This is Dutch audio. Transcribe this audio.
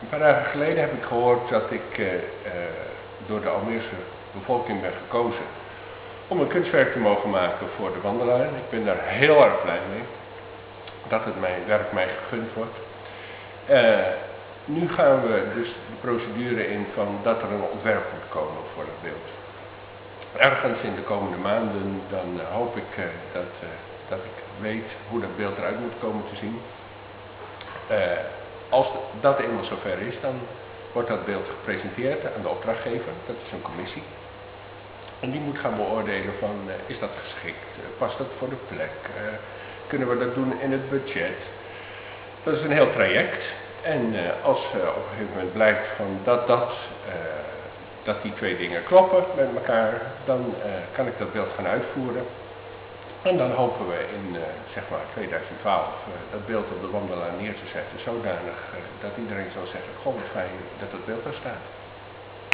Een paar dagen geleden heb ik gehoord dat ik door de Almeerse bevolking ben gekozen om een kunstwerk te mogen maken voor de wandelaar. Ik ben daar heel erg blij mee dat het werk mij gegund wordt. Nu gaan we dus de procedure in van dat er een ontwerp moet komen voor het beeld. Ergens in de komende maanden dan hoop ik dat ik weet hoe dat beeld eruit moet komen te zien. Als dat eenmaal zover is, dan wordt dat beeld gepresenteerd aan de opdrachtgever, dat is een commissie. En die moet gaan beoordelen van, is dat geschikt, past dat voor de plek, kunnen we dat doen in het budget. Dat is een heel traject en als op een gegeven moment blijkt van dat die twee dingen kloppen met elkaar, dan kan ik dat beeld gaan uitvoeren. En dan hopen we in zeg maar 2012 dat beeld op de wandelaar neer te zetten, zodanig dat iedereen zal zeggen, goh wat fijn dat het beeld daar staat.